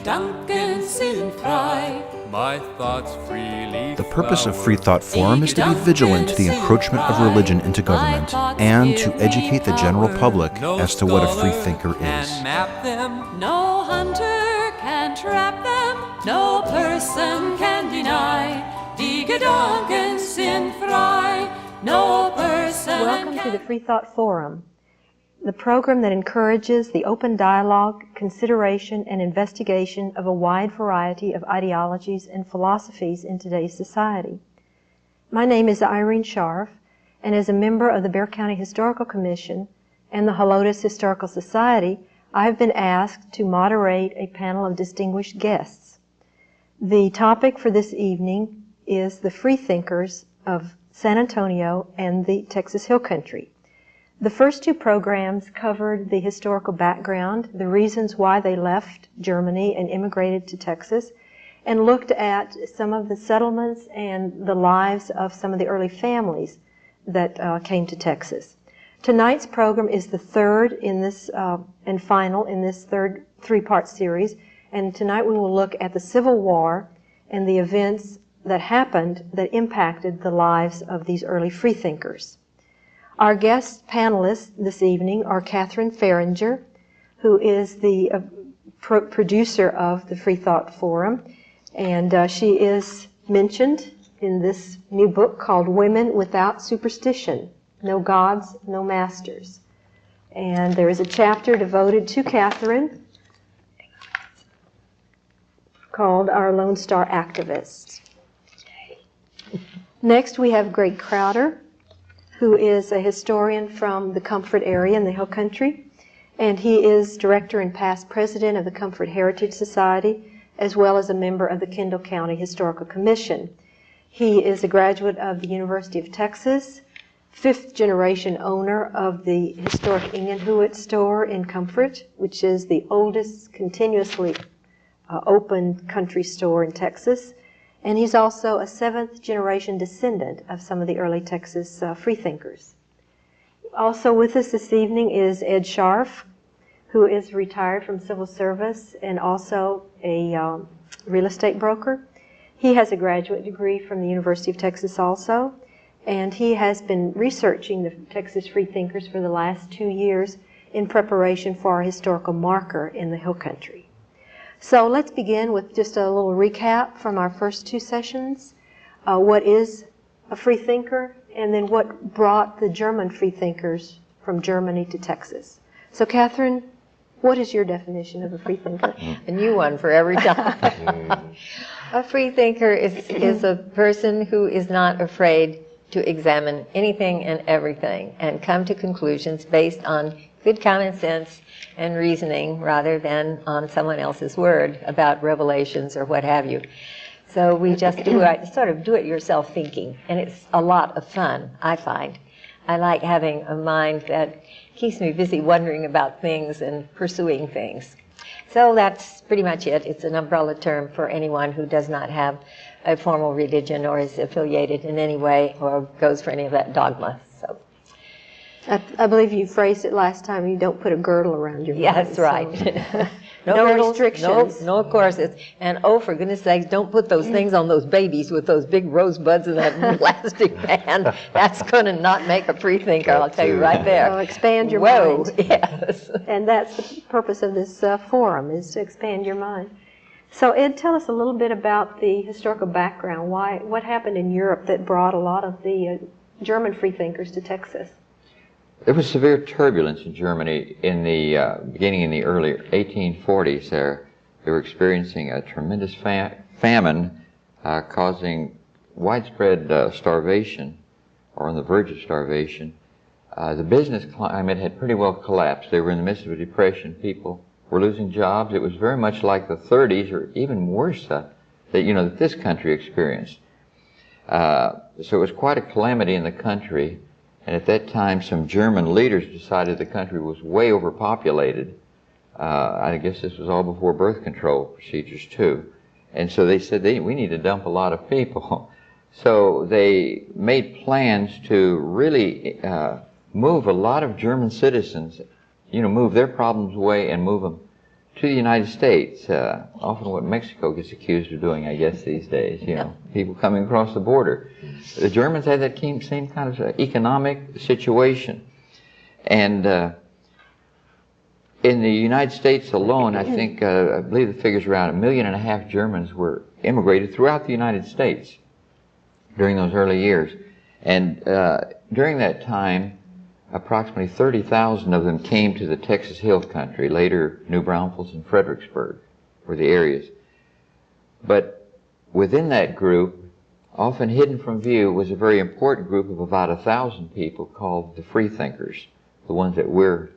The purpose of Freethought Forum is to be vigilant to the encroachment of religion into government and to educate the general public as to what a freethinker is. No hunter can trap them, no person can deny. Die Gedanken sind frei, no person. Welcome to the Freethought Forum, the program that encourages the open dialogue, consideration, and investigation of a wide variety of ideologies and philosophies in today's society. My name is Irene Scharf, and as a member of the Bexar County Historical Commission and the Helotes Historical Society, I have been asked to moderate a panel of distinguished guests. The topic for this evening is the Freethinkers of San Antonio and the Texas Hill Country. The first two programs covered the historical background, the reasons why they left Germany and immigrated to Texas, and looked at some of the settlements and the lives of some of the early families that came to Texas. Tonight's program is the third in this and final in this third three-part series, and tonight we will look at the Civil War and the events that happened that impacted the lives of these early freethinkers. Our guest panelists this evening are Catherine Fahringer, who is the producer of the Freethought Forum, and she is mentioned in this new book called Women Without Superstition, No Gods, No Masters. And there is a chapter devoted to Catherine called Our Lone Star Activist. Next we have Greg Krauter, who is a historian from the Comfort area in the Hill Country, and he is director and past president of the Comfort Heritage Society, as well as a member of the Kendall County Historical Commission. He is a graduate of the University of Texas, fifth generation owner of the historic Ingenhuet store in Comfort, which is the oldest continuously open country store in Texas. And he's also a seventh generation descendant of some of the early Texas freethinkers. Also with us this evening is Ed Scharf, who is retired from civil service and also a real estate broker. He has a graduate degree from the University of Texas also, and he has been researching the Texas freethinkers for the last 2 years in preparation for our historical marker in the Hill Country. So let's begin with just a little recap from our first two sessions. What is a freethinker, and then what brought the German freethinkers from Germany to Texas. So Catherine, what is your definition of a freethinker? A new one for every time. A freethinker is a person who is not afraid to examine anything and everything and come to conclusions based on good common sense and reasoning rather than on someone else's word about revelations or what have you. So we just do sort of do-it-yourself thinking, and it's a lot of fun, I find. I like having a mind that keeps me busy wondering about things and pursuing things. So that's pretty much it. It's an umbrella term for anyone who does not have a formal religion or is affiliated in any way or goes for any of that dogma. So. I believe you phrased it last time, you don't put a girdle around your mind. That's right. So. No restrictions. No corsets. And oh, for goodness sakes, don't put those things on those babies with those big rosebuds and that plastic band. That's going to not make a freethinker, I'll tell you right there. So expand your mind. Yes. And that's the purpose of this forum, is to expand your mind. So Ed, tell us a little bit about the historical background. What happened in Europe that brought a lot of the German freethinkers to Texas? There was severe turbulence in Germany in the beginning in the early 1840s. They were experiencing a tremendous famine causing widespread starvation, or on the verge of starvation. The business climate had pretty well collapsed. They were in the midst of a depression. People were losing jobs. It was very much like the 30s, or even worse, that this country experienced. So it was quite a calamity in the country. And at that time, some German leaders decided the country was way overpopulated. I guess this was all before birth control procedures, too. And so they said, we need to dump a lot of people. So they made plans to really move a lot of German citizens, move their problems away and move them to the United States. Often what Mexico gets accused of doing, I guess, these days, you know, people coming across the border. The Germans had that same kind of economic situation. And in the United States alone, I think, I believe the figure's around 1.5 million Germans were immigrated throughout the United States during those early years. And during that time, approximately 30,000 of them came to the Texas Hill Country. Later, New Braunfels and Fredericksburg were the areas. But within that group, often hidden from view, was a very important group of about 1,000 people called the Freethinkers, the ones that we're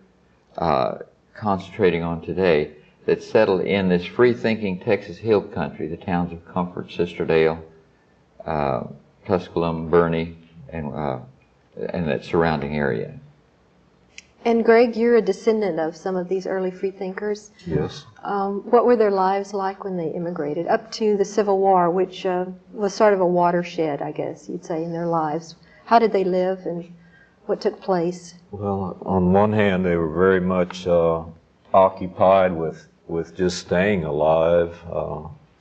concentrating on today, that settled in this free-thinking Texas Hill Country, the towns of Comfort, Sisterdale, Tusculum, Burney, and that surrounding area. And Greg, you're a descendant of some of these early freethinkers. Yes. What were their lives like when they immigrated up to the Civil War, which was sort of a watershed, I guess you'd say, in their lives? How did they live and what took place? Well, on one hand, they were very much occupied with just staying alive.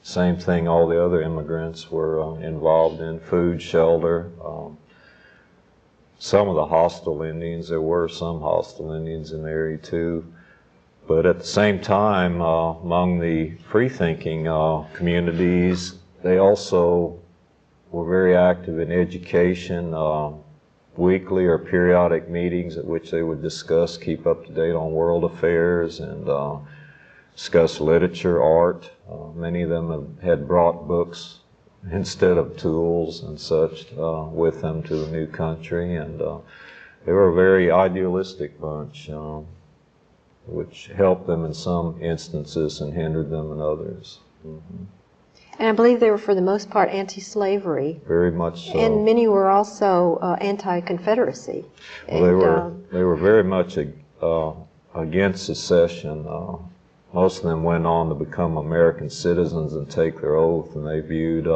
Same thing all the other immigrants were involved in: food, shelter. Some of the hostile Indians, there were some hostile Indians in the area too. But at the same time, among the free-thinking communities, they also were very active in education, weekly or periodic meetings at which they would discuss, keep up to date on world affairs, and discuss literature, art. Many of them had brought books instead of tools and such with them to the new country, and they were a very idealistic bunch, which helped them in some instances and hindered them in others. Mm-hmm. And I believe they were, for the most part, anti-slavery. Very much so. And many were also anti-Confederacy. Well, they were very much against secession. Most of them went on to become American citizens and take their oath, and they viewed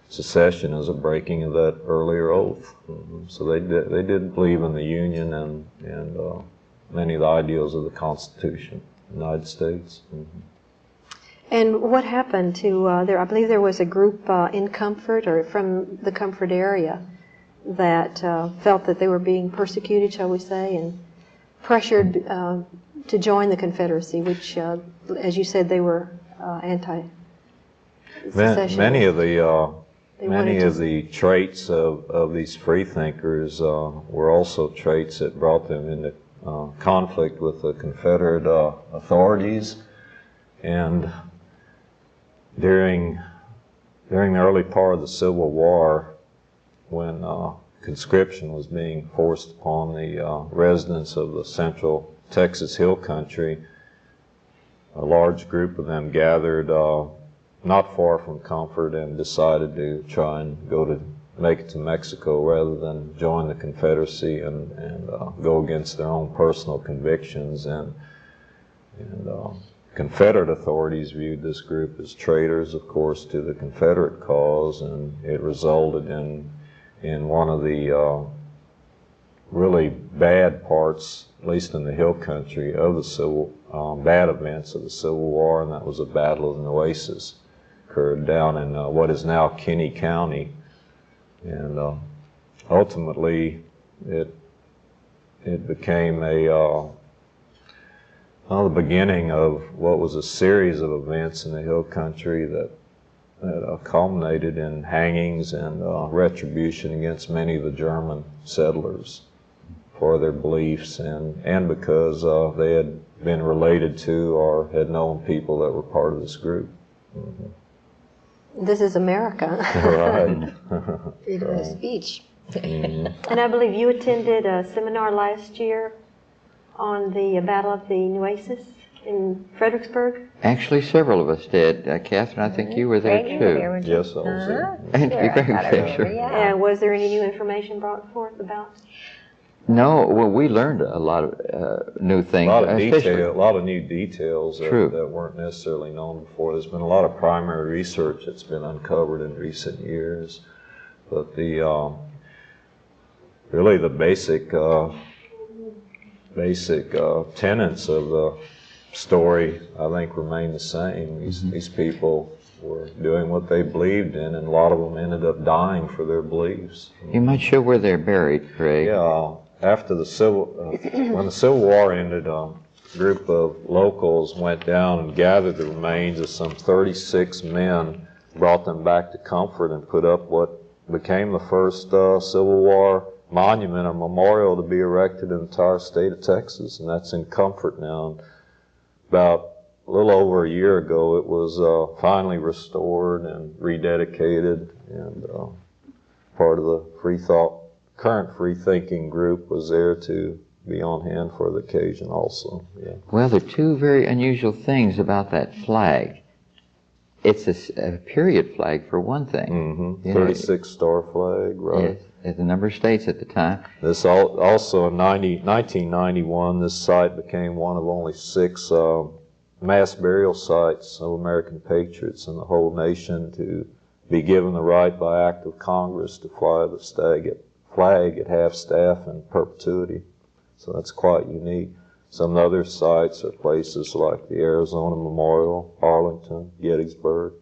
secession as a breaking of that earlier oath. Mm-hmm. So they did believe in the Union and many of the ideals of the Constitution of the United States. Mm-hmm. And what happened to there? I believe there was a group in Comfort, or from the Comfort area, that felt that they were being persecuted, shall we say, and pressured to join the Confederacy, which, as you said, they were anti-secession. Many of the traits of these freethinkers were also traits that brought them into conflict with the Confederate authorities, and during the early part of the Civil War, when conscription was being forced upon the residents of the central Texas Hill Country, a large group of them gathered not far from Comfort and decided to try and make it to Mexico rather than join the Confederacy and go against their own personal convictions. And Confederate authorities viewed this group as traitors, of course, to the Confederate cause, and it resulted in one of the really bad parts, at least in the Hill Country, of the bad events of the Civil War, and that was the Battle of Nueces. Occurred down in what is now Kinney County, and ultimately it became the beginning of what was a series of events in the Hill Country that culminated in hangings and retribution against many of the German settlers for their beliefs and because they had been related to or had known people that were part of this group. Mm-hmm. This is America. Right. Freedom of speech. Mm-hmm. And I believe you attended a seminar last year on the Battle of the Nueces in Fredericksburg. Actually, several of us did. Catherine, I think you were there too. Yes, I was there. And Sure, Greg I was there, sure. yeah. Was there any new information brought forth about? No, well, we learned a lot of new things. A lot of new details that weren't necessarily known before. There's been a lot of primary research that's been uncovered in recent years, but the really the basic tenets of story, I think, remained the same. These people were doing what they believed in, and a lot of them ended up dying for their beliefs. You might show where they're buried, Craig. Yeah, after the when the Civil War ended, a group of locals went down and gathered the remains of some 36 men, brought them back to Comfort, and put up what became the first Civil War monument or memorial to be erected in the entire state of Texas, and that's in Comfort now. And about a little over a year ago, it was finally restored and rededicated, and part of the current free-thinking group was there to be on hand for the occasion also. Yeah. Well, there are two very unusual things about that flag. It's a period flag, for one thing. 36-star flag, right. Yes, at the number of states at the time. This also in 1991, this site became one of only 6 mass burial sites of American patriots in the whole nation to be given the right by act of Congress to fly the flag at half-staff in perpetuity. So that's quite unique. Some other sites are places like the Arizona Memorial, Arlington, Gettysburg.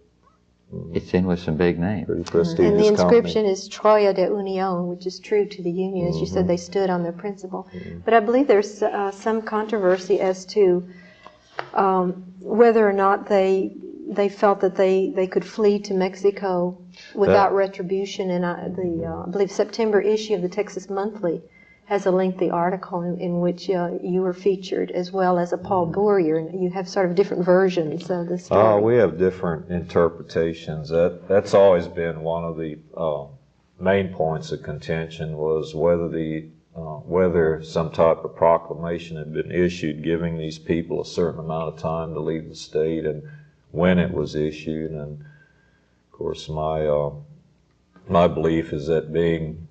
It's in with some big names. Pretty prestigious And the inscription company. is Troya de Union, which is true to the Union. As you said, they stood on their principle. But I believe there's some controversy as to whether or not they felt that they could flee to Mexico without retribution. And I believe September issue of the Texas Monthly has a lengthy article in which you were featured, as well as a Paul Bourrier, and you have sort of different versions of the story. We have different interpretations. That's always been one of the main points of contention, was whether some type of proclamation had been issued giving these people a certain amount of time to leave the state, and when it was issued. And of course, my belief is that being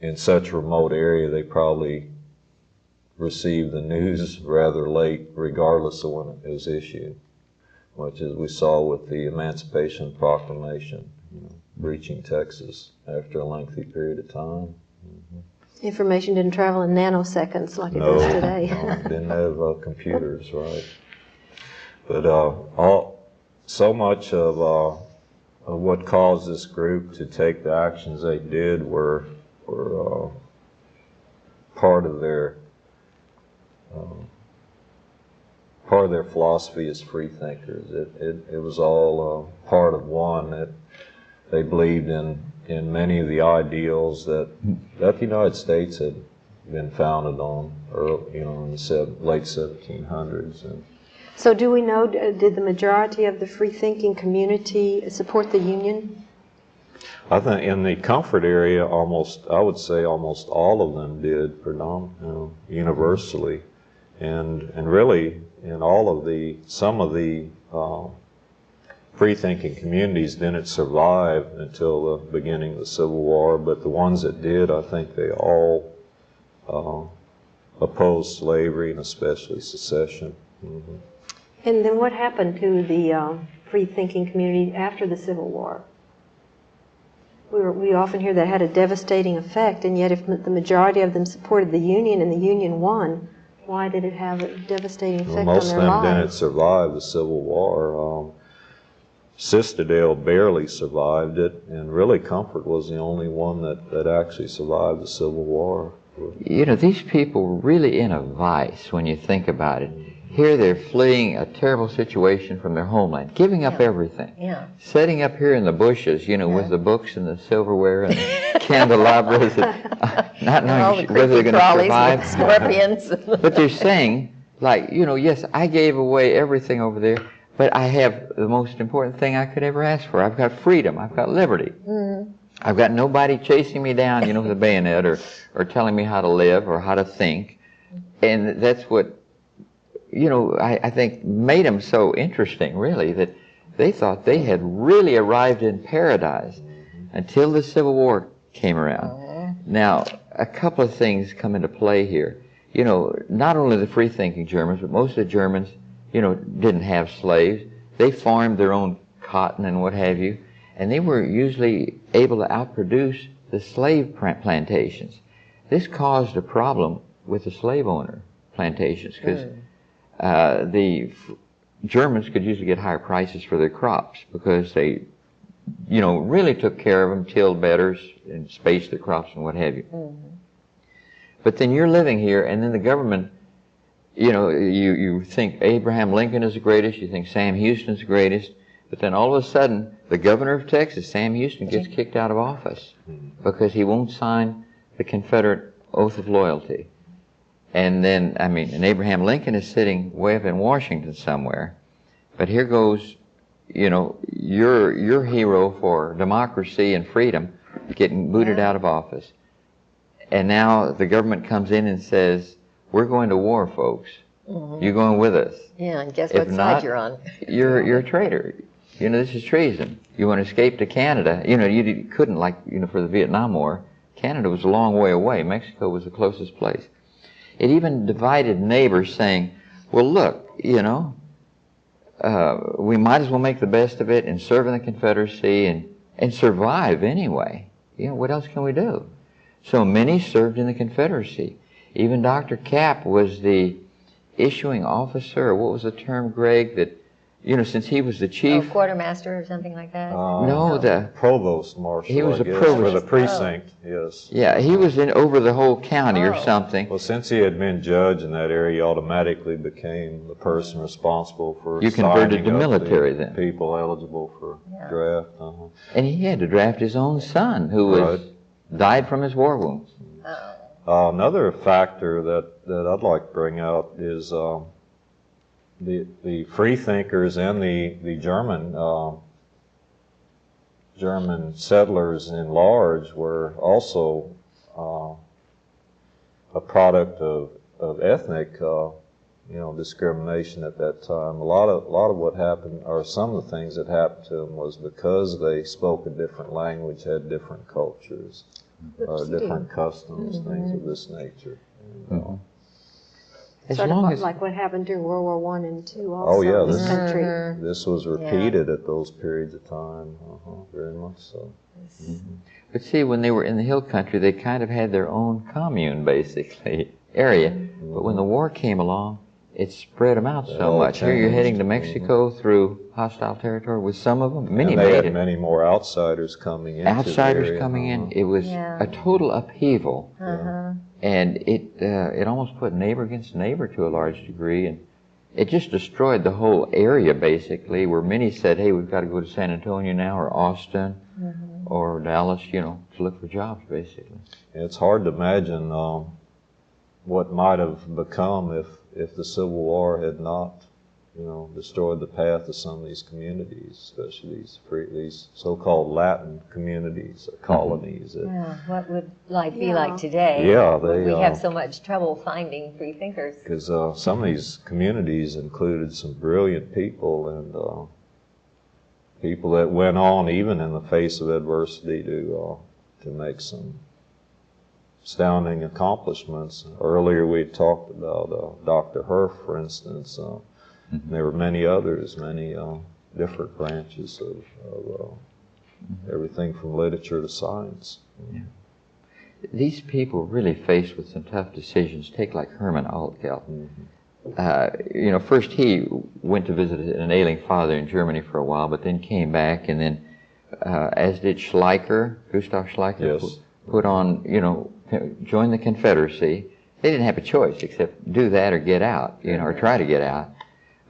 in such a remote area, they probably received the news rather late, regardless of when it was issued, much as we saw with the Emancipation Proclamation, reaching Texas after a lengthy period of time. Information didn't travel in nanoseconds like it does today. No, didn't have computers, right? But so much of what caused this group to take the actions they did were part of their philosophy as freethinkers. It was all part of one. That they believed in many of the ideals that the United States had been founded on, in the late 1700s. And So do we know, did the majority of the free-thinking community support the Union? I think in the Comfort area, I would say almost all of them did, universally, and really in some of the free-thinking communities didn't survive until the beginning of the Civil War, but the ones that did, I think they all opposed slavery, and especially secession. And then what happened to the free-thinking community after the Civil War? We often hear that had a devastating effect, and yet if the majority of them supported the Union and the Union won, why did it have a devastating effect on their lives? Most of them didn't survive the Civil War. Sisterdale barely survived it, and really Comfort was the only one that actually survived the Civil War. These people were really in a vice when you think about it. Here they're fleeing a terrible situation from their homeland, giving up everything. Yeah. Setting up here in the bushes, with the books and the silverware and the candelabras, not knowing whether they're going to survive. Scorpions. But they're saying, yes, I gave away everything over there, but I have the most important thing I could ever ask for. I've got freedom. I've got liberty. Mm-hmm. I've got nobody chasing me down, with a bayonet or telling me how to live or how to think. And that's what, I think made them so interesting, really, that they thought they had really arrived in paradise until the Civil War came around. Now, a couple of things come into play here. Not only the free-thinking Germans, but most of the Germans, didn't have slaves. They farmed their own cotton and what have you, and they were usually able to outproduce the slave plantations. This caused a problem with the slave owner plantations, because the Germans could usually get higher prices for their crops because they, really took care of them, tilled better, and spaced their crops and what have you. Mm-hmm. But then you're living here, and then the government, you think Abraham Lincoln is the greatest, you think Sam Houston is the greatest, but then all of a sudden, the governor of Texas, Sam Houston, gets kicked out of office because he won't sign the Confederate Oath of Loyalty. And then, and Abraham Lincoln is sitting way up in Washington somewhere, but here goes, your hero for democracy and freedom getting booted out of office. And now the government comes in and says, we're going to war, folks. You're going with us. Yeah, and guess If what not, side you're on? You're a traitor. This is treason. You want to escape to Canada. You couldn't, for the Vietnam War. Canada was a long way away. Mexico was the closest place. It even divided neighbors saying, well, look, we might as well make the best of it and serve in the Confederacy and survive anyway. What else can we do? So many served in the Confederacy. Even Dr. Cap was the issuing officer, or what was the term, Greg, that, since he was the chief. Quartermaster or something like that? No, the provost marshal. He was I a guess, provost. for the precinct. Yes. Yeah, he was over the whole county or something. Well, since he had been judge in that area, he automatically became the person responsible for You converted signing to up military the then. people eligible for draft. And he had to draft his own son, who died from his war wounds. Another factor that I'd like to bring out is the freethinkers and the German settlers in large were also a product of ethnic discrimination at that time. A lot of what happened, or some of the things that happened to them, was because they spoke a different language, had different cultures, different customs, things of this nature. As Sort long of as like what happened during World War I and II also in this country. This was repeated at those periods of time, very much so. But see, when they were in the hill country, they kind of had their own commune, basically, area. But when the war came along, it spread them out so much. Here you're heading to Mexico through hostile territory with some of them. Many and they made had it. many more outsiders coming in. Outsiders coming in. It was a total upheaval. And it almost put neighbor against neighbor to a large degree. And it just destroyed the whole area, basically, where many said, hey, we've got to go to San Antonio now, or Austin, or Dallas, to look for jobs, basically. It's hard to imagine what might have become if the Civil War had not, destroyed the path of some of these communities, especially these so-called Latin communities or colonies. What would life be like today? Yeah, we have so much trouble finding free thinkers. Because some of these communities included some brilliant people and people that went on, even in the face of adversity, to make some astounding accomplishments. Earlier we talked about Dr. Herf, for instance. There were many others, many different branches of everything from literature to science. These people really faced with some tough decisions. Take like Herman Altgeld. First he went to visit an ailing father in Germany for a while, but then came back, and then, as did Schleicher, Gustav Schleicher, put on, join the Confederacy. They didn't have a choice except do that or get out, or try to get out.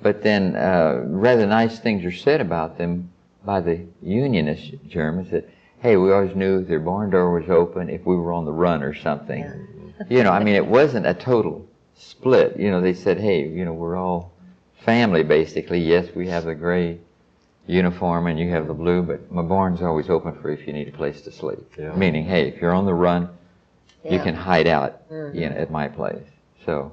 But then rather nice things are said about them by the Unionist Germans that, hey, we always knew their barn door was open if we were on the run or something. It wasn't a total split. They said, hey, we're all family, basically. Yes, we have the gray uniform and you have the blue, but my barn's always open for if you need a place to sleep. Meaning, hey, if you're on the run, you can hide out, at my place. So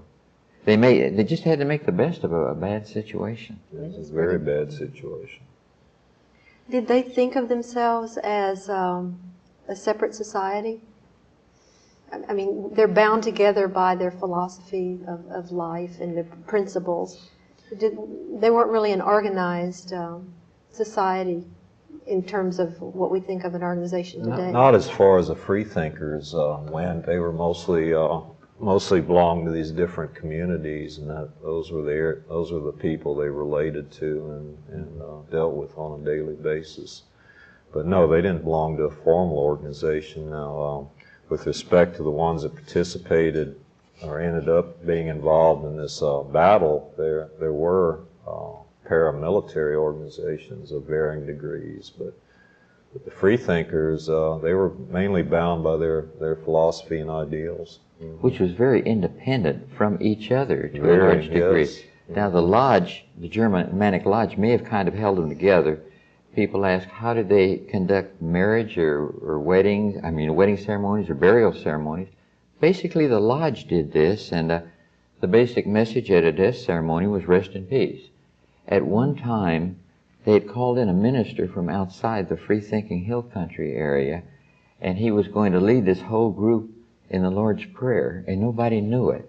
they just had to make the best of a bad situation. It was a very bad situation. Did they think of themselves as a separate society? I mean, they're bound together by their philosophy of life and their principles. They weren't really an organized society in terms of what we think of an organization today. Not as far as the Freethinkers went. They were mostly mostly belonged to these different communities, and those were the people they related to and dealt with on a daily basis. But no, they didn't belong to a formal organization. Now, with respect to the ones that participated or ended up being involved in this battle, there were paramilitary organizations of varying degrees, but the Freethinkers, they were mainly bound by their philosophy and ideals. Which was very independent from each other to a Very, large degree. yes. Now the lodge, the Germanic lodge, may have kind of held them together. People ask, how did they conduct marriage or weddings, wedding ceremonies or burial ceremonies? Basically the lodge did this, and the basic message at a death ceremony was rest in peace. At one time, they had called in a minister from outside the free-thinking hill country area, and he was going to lead this whole group in the Lord's Prayer, and nobody knew it.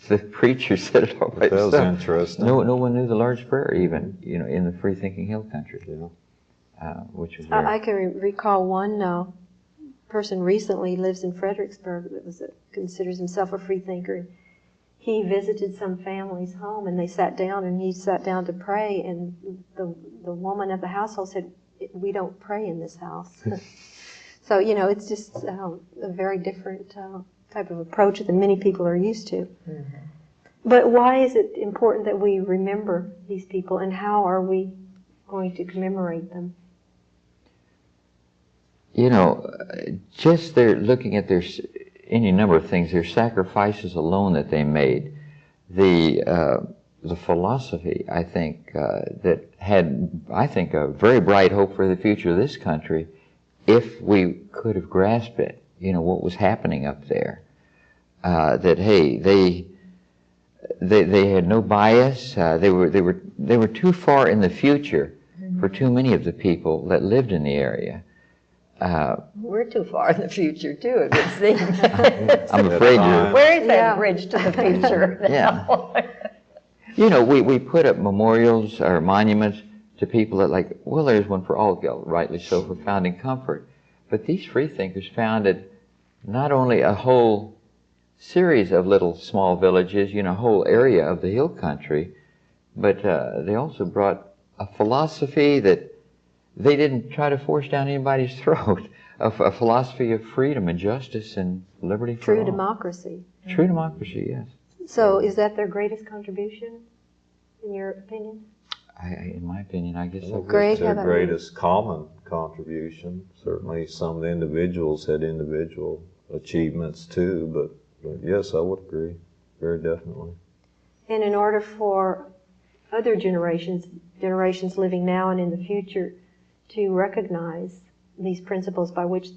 The preacher said it all by himself. That was interesting. No one knew the Lord's Prayer even, in the free-thinking hill country, which was very... I can recall one person recently lives in Fredericksburg that considers himself a freethinker. He visited some family's home, and they sat down, and he sat down to pray, and the woman of the household said, "We don't pray in this house." So, it's just a very different type of approach than many people are used to. Mm-hmm. But why is it important that we remember these people, and how are we going to commemorate them? Just looking at any number of things, their sacrifices alone that they made, the philosophy, I think, that had, a very bright hope for the future of this country, if we could have grasped it, what was happening up there. That, hey, they had no bias. They were too far in the future for too many of the people that lived in the area. We're too far in the future, too, it would seem. I'm afraid you're... Where is that bridge to the future? Yeah. We put up memorials or monuments to people that there's one for Altgeld, rightly so, for founding comfort. But these freethinkers founded not only a whole series of little small villages, a whole area of the hill country, but they also brought a philosophy that they didn't try to force down anybody's throat, a philosophy of freedom and justice and liberty for all. True democracy. True democracy, yes. So is that their greatest contribution, in your opinion? In my opinion, I guess so. Greg, It's their greatest common contribution. Certainly some of the individuals had individual achievements too, but yes, I would agree, very definitely. And in order for other generations living now and in the future, to recognize these principles by which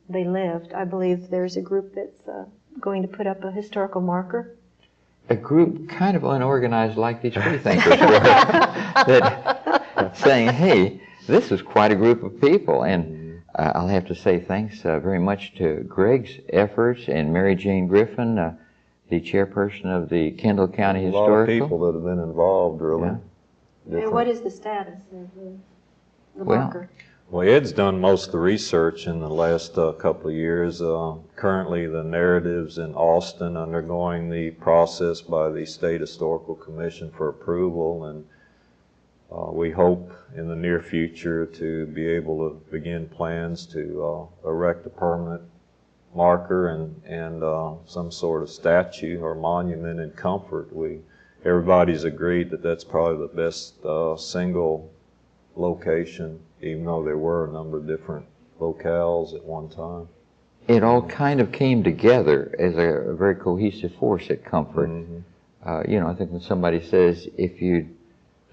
they lived, I believe there's a group that's going to put up a historical marker. A group kind of unorganized like these freethinkers were, that saying, hey, this is quite a group of people. And I'll have to say thanks very much to Greg's efforts and Mary Jane Griffin, the chairperson of the Kendall County Historical. A lot of people that have been involved, really. Yeah. And what is the status of the marker? Well, Ed's done most of the research in the last couple of years. Currently, the narrative's in Austin, undergoing the process by the State Historical Commission for approval, and we hope in the near future to be able to begin plans to erect a permanent marker and some sort of statue or monument in Comfort. Everybody's agreed that that's probably the best single location, even though there were a number of different locales at one time. It all kind of came together as a very cohesive force at Comfort. Mm-hmm. I think when somebody says, if you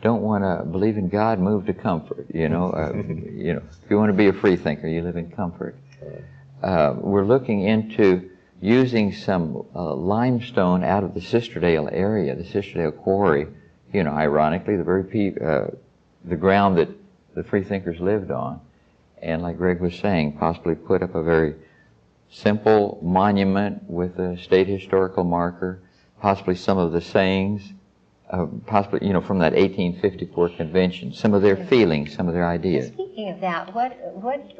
don't want to believe in God, move to Comfort. If you want to be a freethinker, you live in Comfort. We're looking into using some limestone out of the Sisterdale area, the Sisterdale quarry. Ironically, the ground that the freethinkers lived on, and like Greg was saying, possibly put up a very simple monument with a state historical marker, possibly some of the sayings possibly, from that 1854 convention, some of their feelings, some of their ideas. Speaking of that, what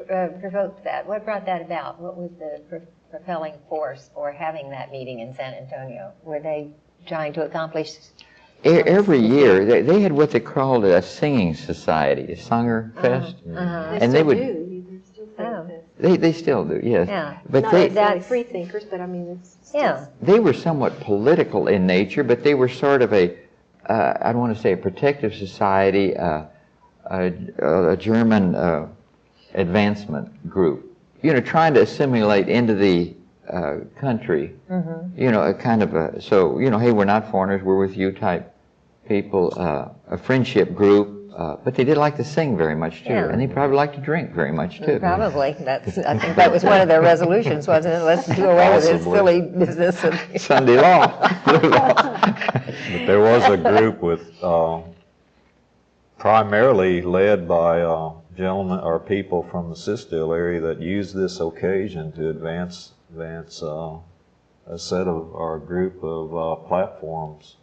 provoked that? What brought that about? What was the propelling force for having that meeting in San Antonio? Were they trying to accomplish? Every year, they had what they called a singing society, a Sanger Fest, and they would. They still do, yes. Yeah. But Not exactly Freethinkers, but I mean, it's still. They were somewhat political in nature, but they were sort of I don't want to say a protective society, a German advancement group. Trying to assimilate into the country. A kind of hey, we're not foreigners, we're with you type people. A friendship group. But they did like to sing very much too, and they probably liked to drink very much too. Probably. I think that was one of their resolutions, wasn't it? Let's do away with this silly business of Sunday law. But there was a group with primarily led by gentlemen or people from the Sistile area that used this occasion to advance a set of our group of platforms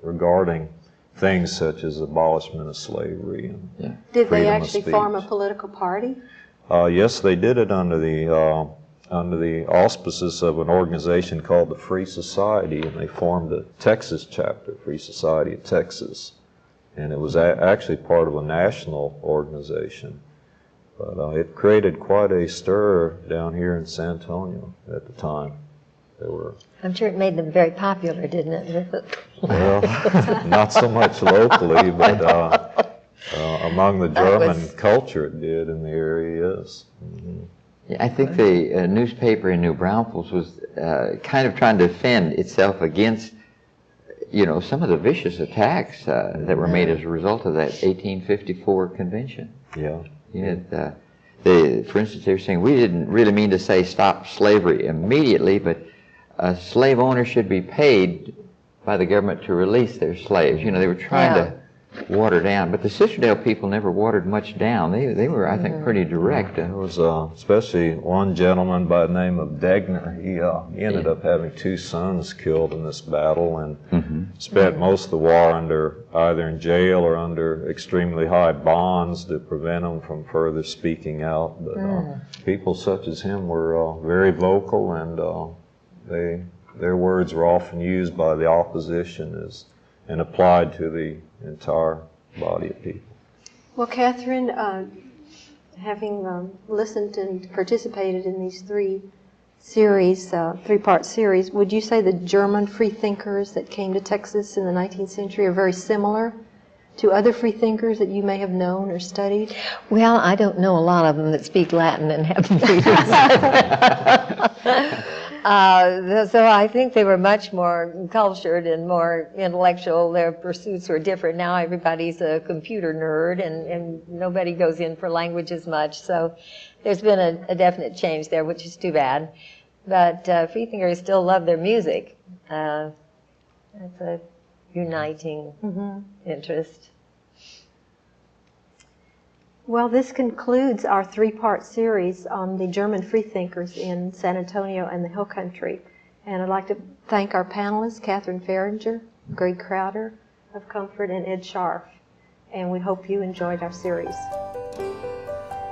regarding things such as abolishment of slavery and Did they freedom of actually speech. form a political party? Yes, they did it under the auspices of an organization called the Free Society, and they formed a Texas chapter, Free Society of Texas, and it was actually part of a national organization. But it created quite a stir down here in San Antonio at the time. There were. I'm sure it made them very popular, didn't it? Well, not so much locally, but among the German culture it did in the area, yes. Yeah, I think the newspaper in New Braunfels was kind of trying to defend itself against, some of the vicious attacks that were made as a result of that 1854 convention. Yeah. For instance, they were saying, we didn't really mean to say stop slavery immediately, but slave owners should be paid by the government to release their slaves. They were trying to water down, but the Cisterdale people never watered much down. They were, I think, pretty direct. There was especially one gentleman by the name of Degner. He ended up having 2 sons killed in this battle and spent most of the war either in jail or under extremely high bonds to prevent him from further speaking out. But people such as him were very vocal, and their words were often used by the opposition and applied to the entire body of people. Well, Catherine, having listened and participated in these 3-part series, would you say the German freethinkers that came to Texas in the 19th century are very similar to other freethinkers that you may have known or studied? Well, I don't know a lot of them that speak Latin and have readers. So I think they were much more cultured and more intellectual. Their pursuits were different. Now everybody's a computer nerd, and nobody goes in for language as much. So there's been a definite change there, which is too bad. But Freethinkers still love their music. That's a uniting interest. Well, this concludes our 3-part series on the German freethinkers in San Antonio and the Hill Country. And I'd like to thank our panelists, Catherine Fahringer, Greg Krauter of Comfort, and Ed Scharf. And we hope you enjoyed our series.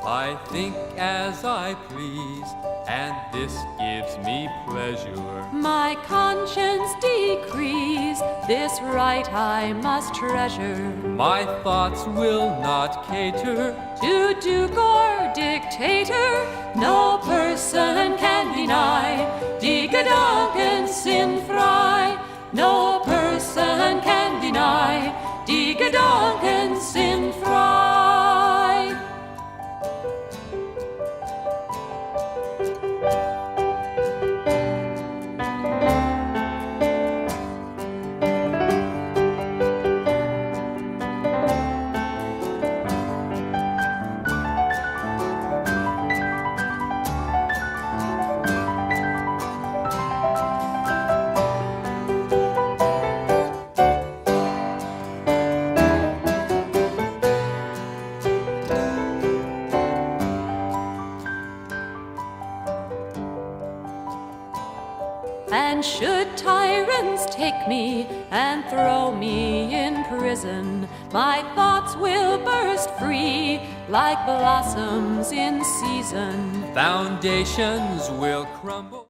I think as I please, and this gives me pleasure. My conscience decrees, this right I must treasure. My thoughts will not cater To duke or dictator, no person can deny. Die Gedanken sind frei, no person can deny. Die Gedanken sind frei. And should tyrants take me and throw me in prison, my thoughts will burst free like blossoms in season. Foundations will crumble.